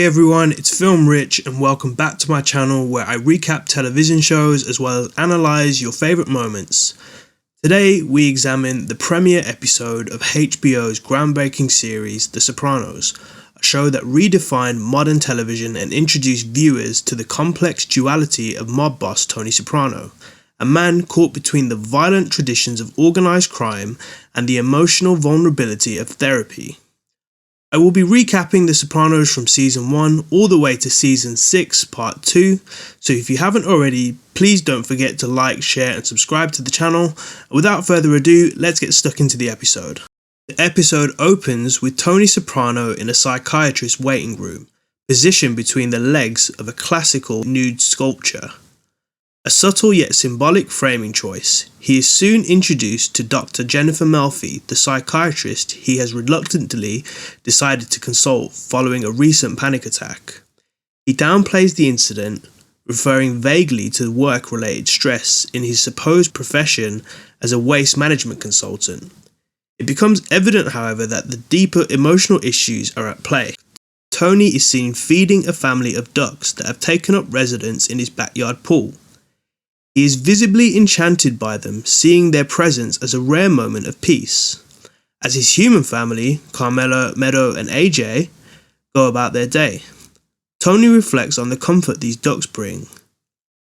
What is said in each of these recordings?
Hey everyone, it's Film Rich and welcome back to my channel where I recap television shows as well as analyse your favourite moments. Today we examine the premiere episode of HBO's groundbreaking series The Sopranos, a show that redefined modern television and introduced viewers to the complex duality of mob boss Tony Soprano, a man caught between the violent traditions of organised crime and the emotional vulnerability of therapy. I will be recapping The Sopranos from Season 1 all the way to Season 6 Part 2, so if you haven't already, please don't forget to like, share and subscribe to the channel. Without further ado, let's get stuck into the episode. The episode opens with Tony Soprano in a psychiatrist's waiting room, positioned between the legs of a classical nude sculpture. A subtle yet symbolic framing choice, he is soon introduced to Dr. Jennifer Melfi, the psychiatrist he has reluctantly decided to consult following a recent panic attack. He downplays the incident, referring vaguely to work-related stress in his supposed profession as a waste management consultant. It becomes evident, however, that the deeper emotional issues are at play. Tony is seen feeding a family of ducks that have taken up residence in his backyard pool. He is visibly enchanted by them, seeing their presence as a rare moment of peace. As his human family, Carmela, Meadow and AJ, go about their day, Tony reflects on the comfort these ducks bring.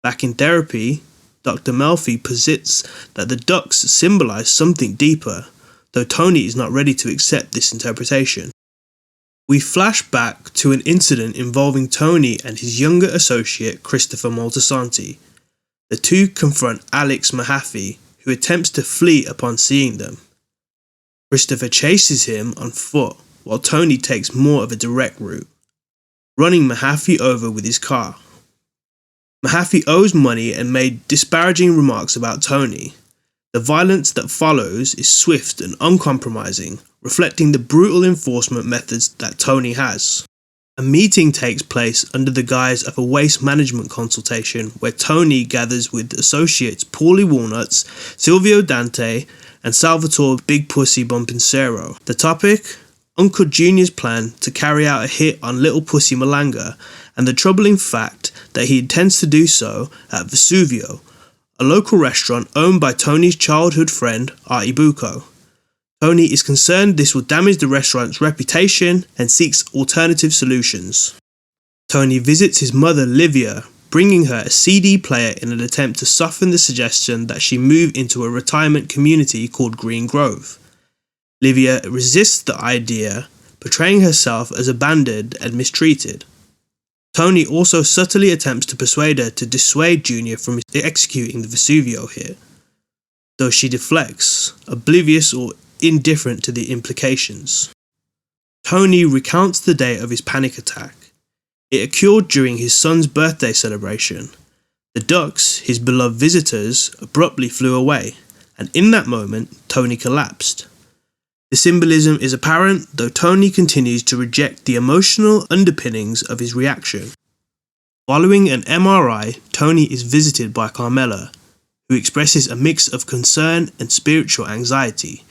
Back in therapy, Dr. Melfi posits that the ducks symbolize something deeper, though Tony is not ready to accept this interpretation. We flash back to an incident involving Tony and his younger associate Christopher Moltisanti. The two confront Alex Mahaffey, who attempts to flee upon seeing them. Christopher chases him on foot, while Tony takes more of a direct route, running Mahaffey over with his car. Mahaffey owes money and made disparaging remarks about Tony. The violence that follows is swift and uncompromising, reflecting the brutal enforcement methods that Tony has. A meeting takes place under the guise of a waste management consultation where Tony gathers with associates Paulie Walnuts, Silvio Dante, and Salvatore Big Pussy Bompensero. The topic? Uncle Junior's plan to carry out a hit on Little Pussy Malanga and the troubling fact that he intends to do so at Vesuvio, a local restaurant owned by Tony's childhood friend Artie Bucco. Tony is concerned this will damage the restaurant's reputation and seeks alternative solutions. Tony visits his mother Livia, bringing her a CD player in an attempt to soften the suggestion that she move into a retirement community called Green Grove. Livia resists the idea, portraying herself as abandoned and mistreated. Tony also subtly attempts to persuade her to dissuade Junior from executing the Vesuvio hit, though she deflects, oblivious or indifferent to the implications. Tony recounts the day of his panic attack. It occurred during his son's birthday celebration. The ducks, his beloved visitors, abruptly flew away, and in that moment, Tony collapsed. The symbolism is apparent, though Tony continues to reject the emotional underpinnings of his reaction. Following an MRI, Tony is visited by Carmela, who expresses a mix of concern and spiritual anxiety.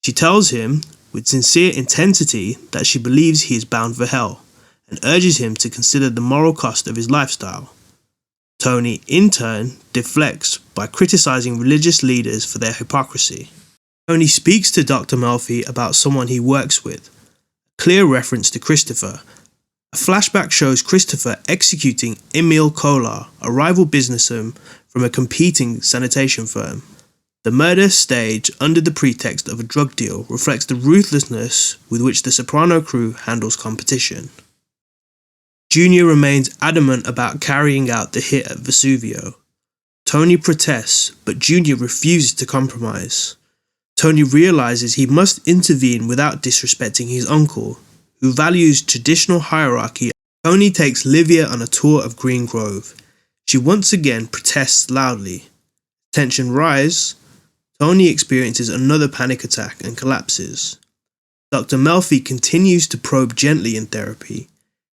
She tells him, with sincere intensity, that she believes he is bound for hell, and urges him to consider the moral cost of his lifestyle. Tony, in turn, deflects by criticizing religious leaders for their hypocrisy. Tony speaks to Dr. Melfi about someone he works with, a clear reference to Christopher. A flashback shows Christopher executing Emil Kolar, a rival businessman from a competing sanitation firm. The murder staged under the pretext of a drug deal reflects the ruthlessness with which the Soprano crew handles competition. Junior remains adamant about carrying out the hit at Vesuvio. Tony protests, but Junior refuses to compromise. Tony realizes he must intervene without disrespecting his uncle, who values traditional hierarchy. Tony takes Livia on a tour of Green Grove. She once again protests loudly. Tension rises. Tony experiences another panic attack and collapses. Dr. Melfi continues to probe gently in therapy.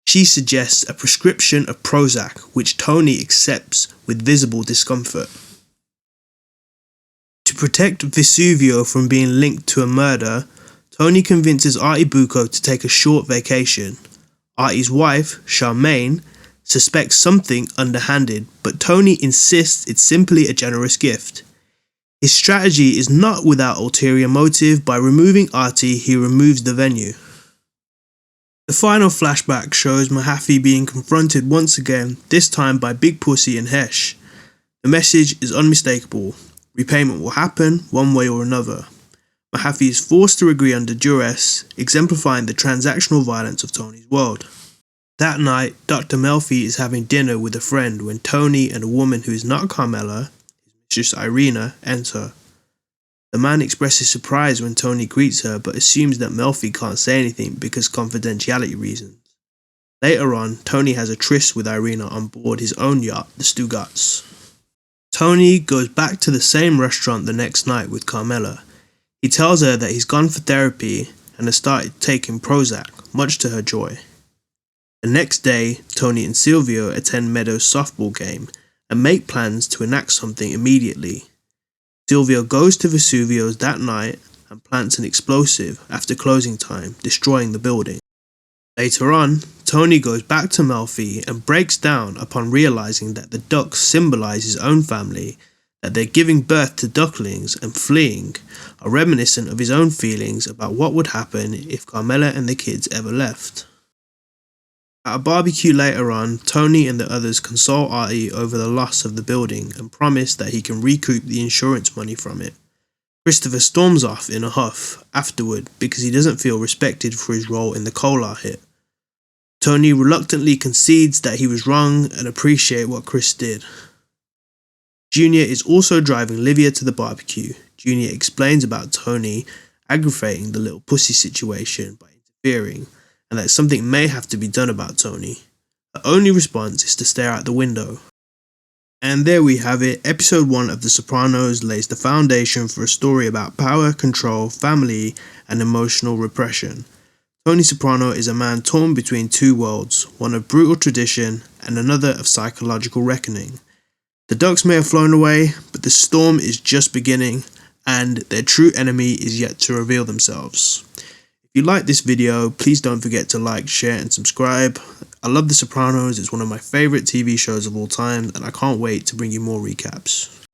She suggests a prescription of Prozac, which Tony accepts with visible discomfort. To protect Vesuvio from being linked to a murder, Tony convinces Artie Bucco to take a short vacation. Artie's wife, Charmaine, suspects something underhanded, but Tony insists it's simply a generous gift. His strategy is not without ulterior motive. By removing Artie, he removes the venue. The final flashback shows Mahaffey being confronted once again, this time by Big Pussy and Hesh. The message is unmistakable. Repayment will happen, one way or another. Mahaffey is forced to agree under duress, exemplifying the transactional violence of Tony's world. That night, Dr. Melfi is having dinner with a friend when Tony and a woman who is not Carmela, his mistress Irina, enter. The man expresses surprise when Tony greets her, but assumes that Melfi can't say anything because confidentiality reasons. Later on, Tony has a tryst with Irina on board his own yacht, the Stugatz. Tony goes back to the same restaurant the next night with Carmela. He tells her that he's gone for therapy and has started taking Prozac, much to her joy. The next day, Tony and Silvio attend Meadows' softball game and make plans to enact something immediately. Silvio goes to Vesuvio's that night and plants an explosive after closing time, destroying the building. Later on, Tony goes back to Melfi and breaks down upon realizing that the ducks symbolize his own family, that they're giving birth to ducklings and fleeing are reminiscent of his own feelings about what would happen if Carmela and the kids ever left. At a barbecue later on, Tony and the others console Artie over the loss of the building and promise that he can recoup the insurance money from it. Christopher storms off in a huff afterward because he doesn't feel respected for his role in the Kolar hit. Tony reluctantly concedes that he was wrong and appreciates what Chris did. Junior is also driving Livia to the barbecue. Junior explains about Tony aggravating the little pussy situation by interfering, and that something may have to be done about Tony. Her only response is to stare out the window. And there we have it. Episode 1 of The Sopranos lays the foundation for a story about power, control, family, and emotional repression. Tony Soprano is a man torn between two worlds, one of brutal tradition and another of psychological reckoning. The ducks may have flown away, but the storm is just beginning, and their true enemy is yet to reveal themselves. If you like this video, please don't forget to like, share and subscribe. I love The Sopranos, it's one of my favourite TV shows of all time, and I can't wait to bring you more recaps.